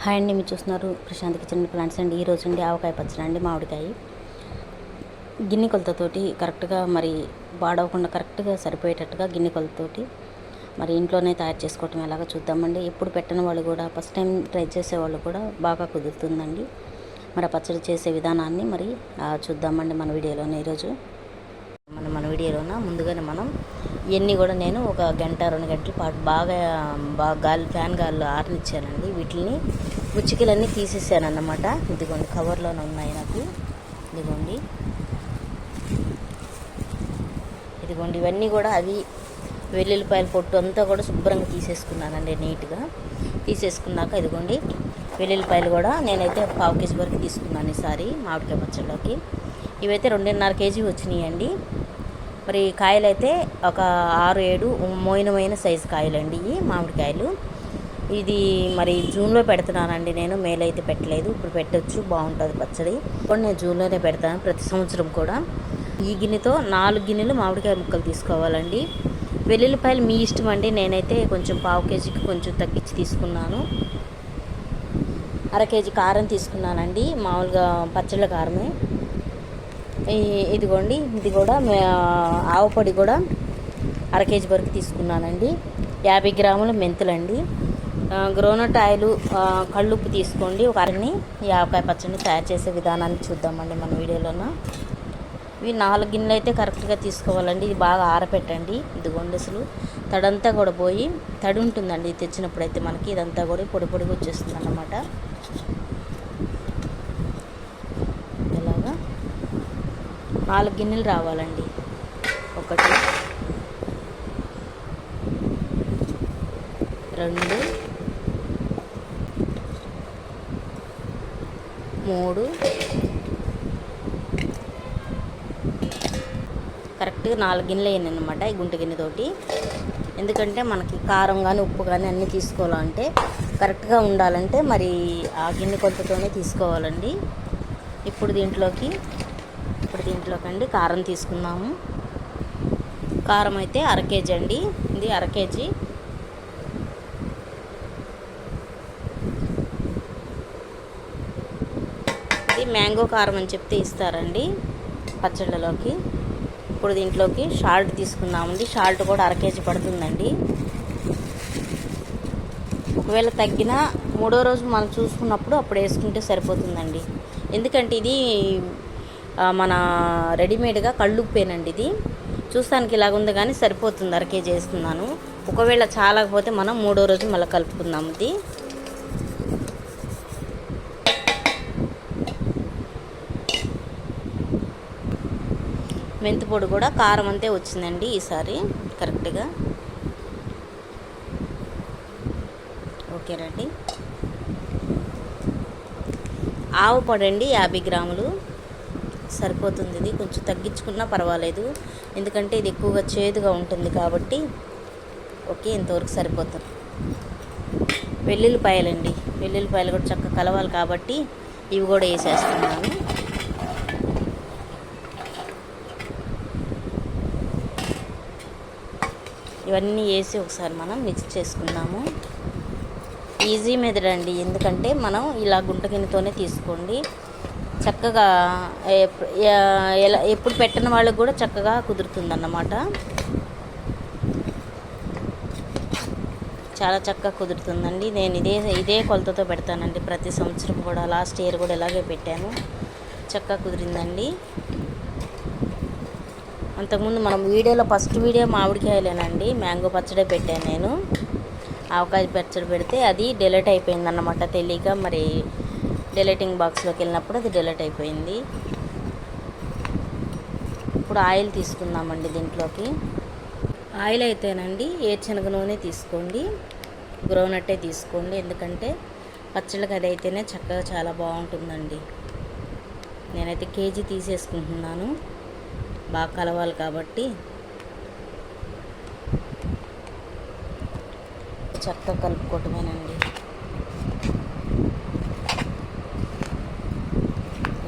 Hi అండి, మీరు చూస్తున్నారు ప్రశాంత్ కిచెన్ ప్లాంట్స్ అండి. ఈరోజు అండి ఆవకాయ పచ్చడి అండి, మామిడికాయ గిన్నె కొలతతోటి కరెక్ట్గా మరి వాడవకుండా కరెక్ట్గా సరిపోయేటట్టుగా గిన్నె కొలతతోటి మరి ఇంట్లోనే తయారు చేసుకోవటం ఎలాగో చూద్దామండి. ఎప్పుడు పెట్టని వాళ్ళు కూడా ఫస్ట్ టైం ట్రై చేసేవాళ్ళు కూడా బాగా కుదురుతుందండి. మరి పచ్చడి చేసే విధానాన్ని మరి చూద్దామండి మన వీడియోలోనే. ఈరోజు మన వీడియోలోన ముందుగానే మనం ఇవన్నీ కూడా నేను ఒక గంట 2 గంటల పాటు బాగా గాలి ఫ్యాన్ గాల్లో ఆరనిచ్చానండి. వీటిని ముచ్చికలన్నీ తీసేసాను అన్నమాట. ఇదిగోండి కవర్లోనే ఉన్నాయి నాకు. ఇదిగోండి ఇవన్నీ కూడా అవి వెల్లుల్లిపాయల పొట్టు అంతా కూడా శుభ్రంగా తీసేసుకున్నానండి. నీట్గా తీసేసుకున్నాక ఇదిగోండి వెల్లుల్లిపాయలు కూడా నేనైతే 1/2 కేజీ వరకు తీసుకున్నాను ఈసారి మామిడికాయ పచ్చడిలోకి. ఇవైతే 2.5 కేజీ వచ్చినాయండి. మరి కాయలు అయితే ఒక 6-7 మోయినమైన సైజు కాయలండి ఈ మామిడికాయలు. ఇది మరి జూన్లో పెడుతున్నానండి నేను, మేలో అయితే పెట్టలేదు. ఇప్పుడు పెట్టచ్చు, బాగుంటుంది పచ్చడి. ఇప్పుడు నేను జూన్లోనే పెడతాను ప్రతి సంవత్సరం కూడా. ఈ గిన్నెతో 4 గిన్నెలు మామిడికాయ ముక్కలు తీసుకోవాలండి. వెల్లుల్లిపాయలు మీ ఇష్టం అండి. నేనైతే కొంచెం 1/2 కేజీకి కొంచెం తగ్గించి తీసుకున్నాను. 1/2 కేజీ కారం తీసుకున్నానండి, మామూలుగా పచ్చళ్ళ కారమే. ఇదిగోండి ఇది కూడా ఆవపొడి కూడా 1/2 కేజీ వరకు తీసుకున్నానండి. 50 గ్రాముల మెంతులండి. గ్రౌండ్నట్ ఆయిల్, కళ్ళుప్పు తీసుకోండి. ఒక అరని ఈ ఆవకాయ పచ్చడిని తయారు చేసే విధానాన్ని చూద్దామండి మన వీడియోలోన. ఇవి 4 గిన్నెలు అయితే కరెక్ట్గా తీసుకోవాలండి. ఇది బాగా ఆరపెట్టండి. ఇదిగోండి అసలు తడంతా కూడా పోయి, తడి ఉంటుందండి తెచ్చినప్పుడైతే మనకి. ఇదంతా కూడా పొడి పొడిగా వచ్చేస్తుంది అన్నమాట. 4 గిన్నెలు రావాలండి. 1 2 3 కరెక్ట్గా 4 గిన్నెలు అయ్యాయి అన్నమాట ఈ గుంట గిన్నెతోటి. ఎందుకంటే మనకి కారం కానీ ఉప్పు కానీ అన్నీ తీసుకోవాలంటే కరెక్ట్గా ఉండాలంటే మరి ఆ గిన్నె కొలతతోనే తీసుకోవాలండి. ఇప్పుడు దీంట్లోకి అండి కారం తీసుకుందాము. కారం అయితే 1/2 కేజీ అండి. ఇది 1/2 కేజీ. ఇది మ్యాంగో కారం అని చెప్తే ఇస్తారండి పచ్చళ్ళలోకి. ఇప్పుడు దీంట్లోకి సాల్ట్ తీసుకుందామండి. సాల్ట్ కూడా 1/2 కేజీ పడుతుందండి. ఒకవేళ తగ్గినా 3వ రోజు మనం చూసుకున్నప్పుడు అప్పుడు వేసుకుంటే సరిపోతుందండి. ఎందుకంటే ఇది మన రెడీమేడ్గా కళ్ళుప్పేనండి. ఇది చూస్తానికి ఇలాగ ఉంది కానీ సరిపోతుంది. 1/2 కేజీ వేస్తున్నాను. ఒకవేళ చాలకపోతే మనం 3వ రోజు మళ్ళీ కలుపుకుందాం. ఇది మెంతిపొడి కూడా కారం అంతే వచ్చిందండి ఈసారి కరెక్ట్గా. ఓకేనండి. ఆవు పొడి అండి 50 గ్రాములు సరిపోతుంది. ఇది కొంచెం తగ్గించుకున్నా పర్వాలేదు, ఎందుకంటే ఇది ఎక్కువగా చేదుగా ఉంటుంది కాబట్టి. ఓకే, ఇంతవరకు సరిపోతుంది. వెల్లుల్లిపాయలండి. వెల్లుల్లిపాయలు కూడా చక్కగా కలవాలి కాబట్టి ఇవి కూడా వేసేస్తున్నాను. ఇవన్నీ వేసి ఒకసారి మనం మిక్స్ చేసుకుందాము. ఈజీ మెథడ్ అండి, ఎందుకంటే మనం ఇలా గుంట గిన్నెతోనే తీసుకోండి. చక్కగా ఎప్పుడు పెట్టిన వాళ్ళకి కూడా చక్కగా కుదురుతుందన్నమాట. చాలా చక్కగా కుదురుతుందండి. నేను ఇదే కొలతతో పెడతానండి ప్రతి సంవత్సరం కూడా. లాస్ట్ ఇయర్ కూడా ఇలాగే పెట్టాను, చక్కగా కుదిరిందండి. అంతకుముందు మనం వీడియోలో ఫస్ట్ వీడియో మామిడికాయలేనండి, మ్యాంగో పచ్చడే పెట్టాను నేను. ఆవకాయ పచ్చడి పెడితే అది డిలీట్ అయిపోయిందన్నమాట తెలియక. మరి డిలీటింగ్ బాక్స్లోకి వెళ్ళినప్పుడు అది డిలీట్ అయిపోయింది. ఇప్పుడు ఆయిల్ తీసుకుందామండి దీంట్లోకి. ఆయిల్ అయితేనండి ఏరుశనగ నూనె తీసుకోండి, గ్రౌండ్నట్టే తీసుకోండి. ఎందుకంటే పచ్చళ్ళకి అది అయితేనే చక్కగా చాలా బాగుంటుందండి. నేనైతే కేజీ తీసేసుకుంటున్నాను, బాగా కలవాలి కాబట్టి. చక్కగా కలుపుకోవటమేనండి.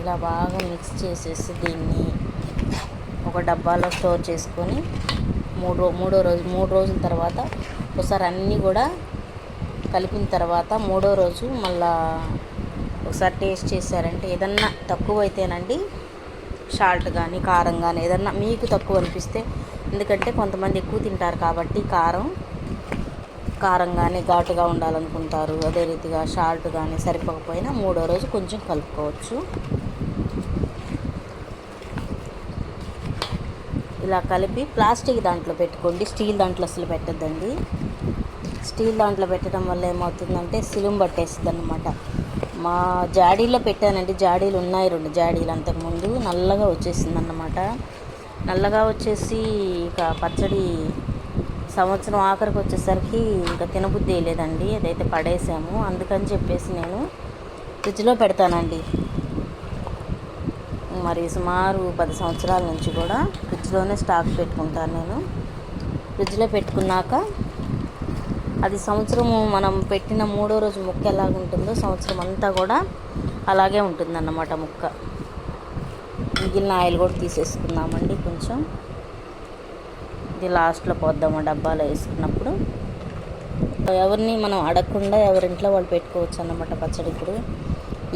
ఇలా బాగా మిక్స్ చేసేసి దీన్ని ఒక డబ్బాలో స్టోర్ చేసుకొని 3 రోజుల తర్వాత ఒకసారి అన్నీ కూడా కలిపిన తర్వాత మూడో రోజు మళ్ళా ఒకసారి టేస్ట్ చేశారంటే ఏదన్నా తక్కువ అయితేనండి సాల్ట్ కానీ కారం కానీ ఏదన్నా మీకు తక్కువ అనిపిస్తే, ఎందుకంటే కొంతమంది ఎక్కువ తింటారు కాబట్టి కారం కానీ ఘాటుగా ఉండాలనుకుంటారు. అదే రీతిగా సాల్ట్ కానీ సరిపోకపోయినా మూడో రోజు కొంచెం కలుపుకోవచ్చు. ఇలా కలిపి ప్లాస్టిక్ దాంట్లో పెట్టుకోండి, స్టీల్ దాంట్లో అసలు పెట్టద్దండి. స్టీల్ దాంట్లో పెట్టడం వల్ల ఏమవుతుందంటే సిలుం పట్టేస్తుంది అన్నమాట. మా జాడీలో పెట్టానండి, జాడీలు ఉన్నాయి 2 జాడీలు. అంతకుముందు నల్లగా వచ్చేసింది అన్నమాట. నల్లగా వచ్చేసి ఇక పచ్చడి సంవత్సరం ఆఖరికి వచ్చేసరికి ఇంకా తినబుద్ధి వేయలేదండి. అదైతే పడేసాము. అందుకని చెప్పేసి నేను ఫ్రిడ్జ్లో పెడతానండి. మరి సుమారు 10 సంవత్సరాల నుంచి కూడా ఫ్రిడ్జ్లోనే స్టాక్ పెట్టుకుంటాను నేను. ఫ్రిడ్జ్లో పెట్టుకున్నాక అది సంవత్సరము మనం పెట్టిన మూడో రోజు ముక్క ఎలాగుంటుందో సంవత్సరం అంతా కూడా అలాగే ఉంటుందన్నమాట ముక్క. మిగిలిన ఆయిల్ కూడా తీసేసుకుందామండి కొంచెం. ఇది లాస్ట్లో పోద్దాము డబ్బాలో వేసుకున్నప్పుడు. ఎవరిని మనం అడగకుండా ఎవరింట్లో వాళ్ళు పెట్టుకోవచ్చు అన్నమాట పచ్చడి. ఇప్పుడు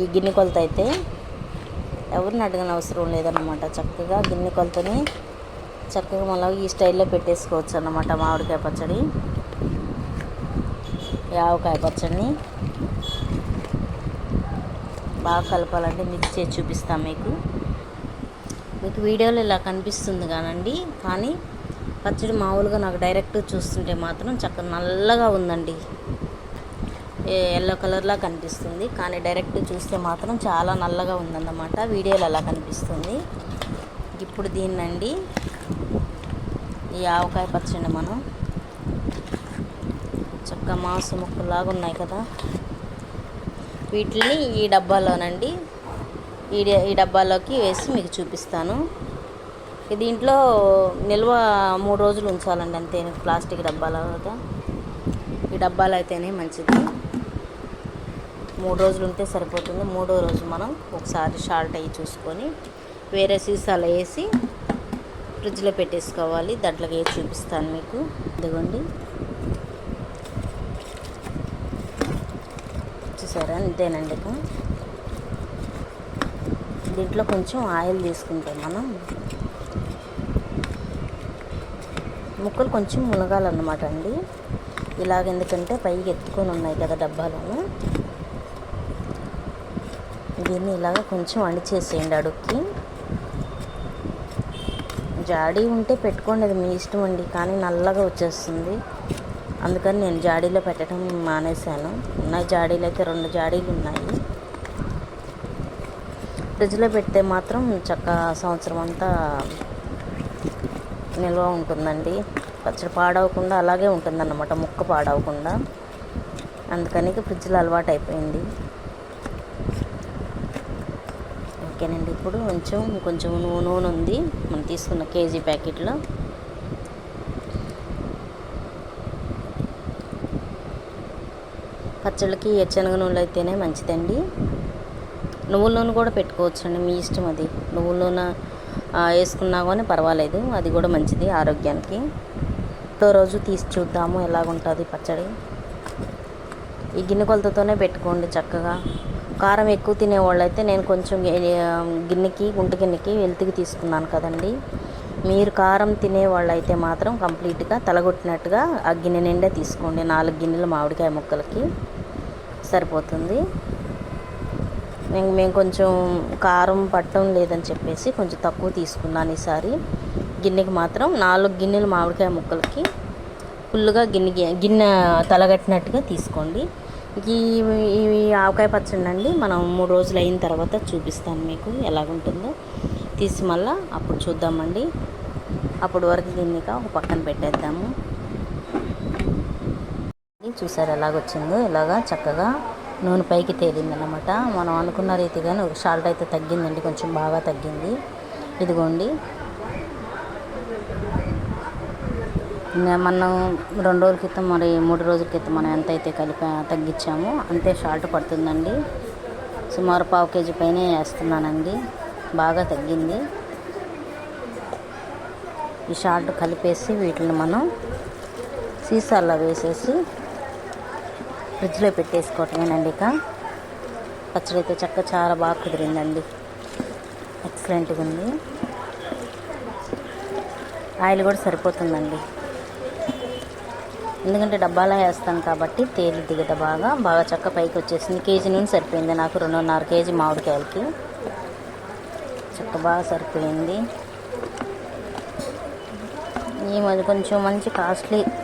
ఈ గిన్నె కొలత అయితే ఎవరిని అడగని అవసరం లేదన్నమాట. చక్కగా గిన్నె కొలతని చక్కగా మళ్ళీ ఈ స్టైల్లో పెట్టేసుకోవచ్చు అన్నమాట. మామిడికాయ పచ్చడి, ఆవకాయ పచ్చడిని బాగా కలపాలంటే మిక్స్ చేసి చూపిస్తాను మీకు వీడియోలో ఇలా కనిపిస్తుంది కానండి. కానీ పచ్చడి మామూలుగా నాకు డైరెక్ట్ చూస్తుంటే మాత్రం చక్కగా నల్లగా ఉందండి, ఎల్లో కలర్లా కనిపిస్తుంది. కానీ డైరెక్ట్ చూస్తే మాత్రం చాలా నల్లగా ఉందన్నమాట. వీడియోలో అలా కనిపిస్తుంది. ఇప్పుడు దీన్నండి ఈ ఆవకాయ పచ్చడి మనం చక్కగా మాంసం ముక్కలాగా ఉన్నాయి కదా, వీటిని ఈ డబ్బాలోనండి ఈ డబ్బాలోకి వేసి మీకు చూపిస్తాను. దీంట్లో నిల్వ 3 రోజులు ఉంచాలండి అంతే, ప్లాస్టిక్ డబ్బాలో. ఈ డబ్బాలో అయితేనే మంచిది. 3 రోజులు ఉంటే సరిపోతుంది. మూడో రోజు మనం ఒకసారి సాల్ట్ అయ్యి చూసుకొని వేరే సీసాలో వేసి ఫ్రిడ్జ్లో పెట్టేసుకోవాలి. దాంట్లోకి వేసి చూపిస్తాను మీకు. ఇదిగోండి చూసారా, అంతేనండి. దీంట్లో కొంచెం ఆయిల్ తీసుకుంటాం మనం. ముక్కలు కొంచెం మునగాలన్నమాట అండి. ఇలాగ ఎందుకంటే పైకి ఎత్తుకొని ఉన్నాయి కదా డబ్బాలను. దీన్ని ఇలాగ కొంచెం చేసేయండి అడుక్కి. జాడీ ఉంటే పెట్టుకోండి, అది మీ ఇష్టం అండి. కానీ నల్లగా వచ్చేస్తుంది, అందుకని నేను జాడీలో పెట్టడం మానేశాను. ఉన్నాయి జాడీలు అయితే 2 జాడీలు ఉన్నాయి. ఫ్రిడ్జ్లో పెడితే మాత్రం చక్కగా సంవత్సరం అంతా నిల్వ ఉంటుందండి. పచ్చడి పాడవకుండా అలాగే ఉంటుందన్నమాట, ముక్క పాడవకుండా. అందుకని ఫ్రిడ్జ్లో అలవాటు అయిపోయింది. ఓకేనండి. ఇప్పుడు కొంచెం నూనె ఉంది మనం తీసుకున్న కేజీ ప్యాకెట్లో. పచ్చళ్ళకి శనగ నూనె అయితేనే మంచిదండి. నువ్వుల నూనె కూడా పెట్టుకోవచ్చండి, మీ ఇష్టం అది. నువ్వుల నూనె వేసుకున్నా కానీ పర్వాలేదు, అది కూడా మంచిది ఆరోగ్యానికి. రోజు తీసి చూద్దాము ఎలాగుంటుంది పచ్చడి. ఈ గిన్నె కొలతతోనే పెట్టుకోండి చక్కగా. కారం ఎక్కువ తినేవాళ్ళు అయితే నేను కొంచెం గుంట గిన్నెకి వెల్తికి తీసుకున్నాను కదండి. మీరు కారం తినేవాళ్ళు అయితే మాత్రం కంప్లీట్గా తలగొట్టినట్టుగా ఆ గిన్నె నిండా తీసుకోండి. 4 గిన్నెలు మామిడికాయ ముక్కలకి సరిపోతుంది. మేము కొంచెం కారం పట్టడం లేదని చెప్పేసి కొంచెం తక్కువ తీసుకున్నాను ఈసారి. గిన్నెకి మాత్రం 4 గిన్నెలు మామిడికాయ ముక్కలకి ఫుల్గా గిన్నె తలగట్టినట్టుగా తీసుకోండి. ఈ ఆవకాయ పచ్చడి అండి మనం 3 రోజులు అయిన తర్వాత చూపిస్తాను మీకు ఎలాగుంటుందో. తీసి మళ్ళీ అప్పుడు చూద్దామండి. అప్పుడు వరకు దీన్ని ఒక పక్కన పెట్టేద్దాము. చూసారు ఎలాగొచ్చిందో, ఇలాగా చక్కగా నూనె పైకి తేలిందన్నమాట. మనం అనుకున్న రీతిగానే సాల్ట్ అయితే తగ్గిందండి, కొంచెం బాగా తగ్గింది. ఇదిగోండి, మనం 2 రోజుల క్రితం మరి 3 రోజుల క్రితం మనం ఎంత అయితే తగ్గించామో అంతే సాల్ట్ పడుతుందండి. సుమారు 1/2 కేజీ పైనే వేస్తున్నానండి, బాగా తగ్గింది. ఈ సాల్ట్ కలిపేసి వీటిని మనం సీసాల్లో వేసేసి ఫ్రిడ్జ్లో పెట్టేసుకోవటమేనండి. ఇక పచ్చడి అయితే చాలా బాగా కుదిరిందండి. ఎక్సలెంట్గా ఉంది. ఆయిల్ కూడా సరిపోతుందండి, ఎందుకంటే డబ్బాలో వేస్తాను కాబట్టి తేలిద్ది కదా. బాగా పైకి వచ్చేసింది. కేజీ నూనె సరిపోయింది నాకు, 2.5 కేజీ మామిడికాయలకి బాగా సరిపోయింది. ఈ మధ్య కొంచెం మంచి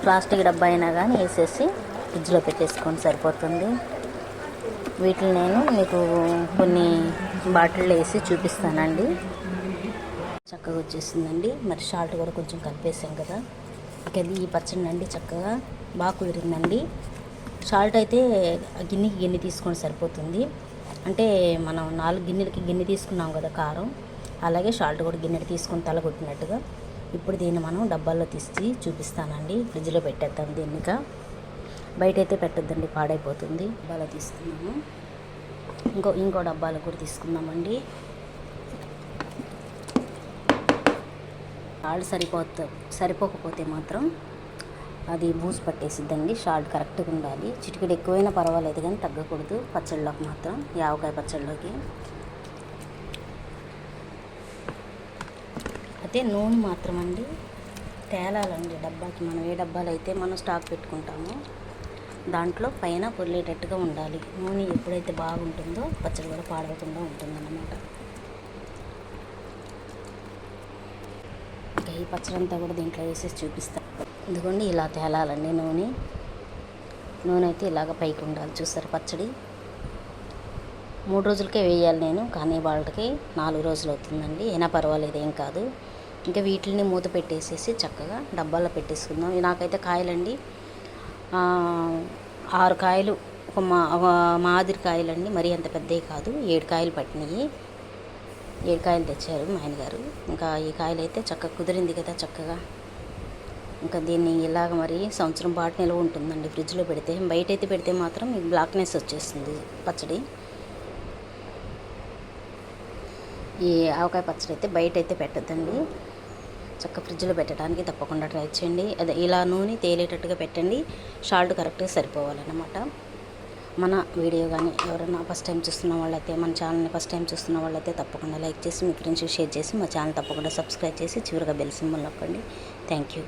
ప్లాస్టిక్ డబ్బా అయినా కానీ వేసేసి ఫ్రిడ్జ్లో పెట్టేసుకొని సరిపోతుంది. వీటిని నేను మీకు కొన్ని బాటిల్లో వేసి చూపిస్తానండి. చక్కగా వచ్చేసిందండి. మరి సాల్ట్ కూడా కొంచెం కలిపేసాం కదా. ఇక ఈ పచ్చడి అండి చక్కగా బాగా కుదిరిందండి. సాల్ట్ అయితే గిన్నెకి తీసుకొని సరిపోతుంది. అంటే మనం 4 గిన్నెలకి గిన్నె తీసుకున్నాం కదా కారం, అలాగే సాల్ట్ కూడా గిన్నెకి తీసుకొని తలగొట్టినట్టుగా. ఇప్పుడు దీన్ని మనం డబ్బాల్లో తీసి చూపిస్తానండి. ఫ్రిడ్జ్లో పెట్టేద్దాం దీన్నిక. బయట అయితే పెట్టద్దండి, పాడైపోతుంది. డబ్బాలో తీసుకున్నాము. ఇంకో డబ్బాలో కూడా తీసుకుందామండి. సాల్ట్ సరిపోకపోతే మాత్రం అది బూజు పట్టేసిద్దండి. సాల్ట్ కరెక్ట్గా ఉండాలి. చిటికెడు ఎక్కువైనా పర్వాలేదు కానీ తగ్గకూడదు పచ్చళ్ళలోకి మాత్రం, ఈ ఆవకాయ పచ్చళ్ళలోకి. అయితే నూనె మాత్రం అండి తేలాలండి డబ్బాకి. మనం ఏ డబ్బాలో అయితే మనం స్టాక్ పెట్టుకుంటామో దాంట్లో పైన పొర్లేటట్టుగా ఉండాలి. నూనె ఎప్పుడైతే బాగుంటుందో పచ్చడి కూడా పాడవకుండా ఉంటుందన్నమాట. ఇంకా ఈ పచ్చడి అంతా కూడా దీంట్లో వేసేసి చూపిస్తాను. ఎందుకండి ఇలా తేలాలండి నూనె అయితే ఇలాగ పైకి ఉండాలి. చూస్తారు పచ్చడి 3 రోజులకే వేయాలి నేను, కానీ వాళ్ళకి 4 రోజులు అవుతుందండి. అయినా పర్వాలేదు, ఏం కాదు. ఇంకా వీటిని మూత పెట్టేసేసి చక్కగా డబ్బాలో పెట్టేసుకుందాం. నాకైతే కాయలండి 6 కాయలు, ఒక మాదిరి కాయలండి, మరీ అంత పెద్దవి కాదు. 7 కాయలు పట్టినాయి. 7 కాయలు తెచ్చారు మా ఆయన గారు. ఇంకా ఈ కాయలు అయితే చక్కగా కుదిరింది కదా చక్కగా. ఇంకా దీన్ని ఇలాగ మరి సంవత్సరం పాటు నిల్వ ఉంటుందండి ఫ్రిడ్జ్లో పెడితే. బయట అయితే పెడితే మాత్రం మీకు బ్లాక్నెస్ వచ్చేస్తుంది పచ్చడి. ఈ ఆవకాయ పచ్చడి అయితే బయట అయితే పెట్టద్దండి, చక్క ఫ్రిడ్జ్లో పెట్టడానికి తప్పకుండా ట్రై చేయండి. అదే ఇలా నూనె తేలేటట్టుగా పెట్టండి. సాల్ట్ కరెక్ట్గా సరిపోవాలన్నమాట. మన వీడియో కానీ ఎవరైనా ఫస్ట్ టైం చూస్తున్న వాళ్ళైతే, మన ఛానల్ని ఫస్ట్ టైం చూస్తున్న వాళ్ళైతే తప్పకుండా లైక్ చేసి మీ ఫ్రెండ్స్కి షేర్ చేసి మా ఛానల్ తప్పకుండా సబ్స్క్రైబ్ చేసి చివరిగా బెల్ సింబల్ నొక్కండి. Thank you.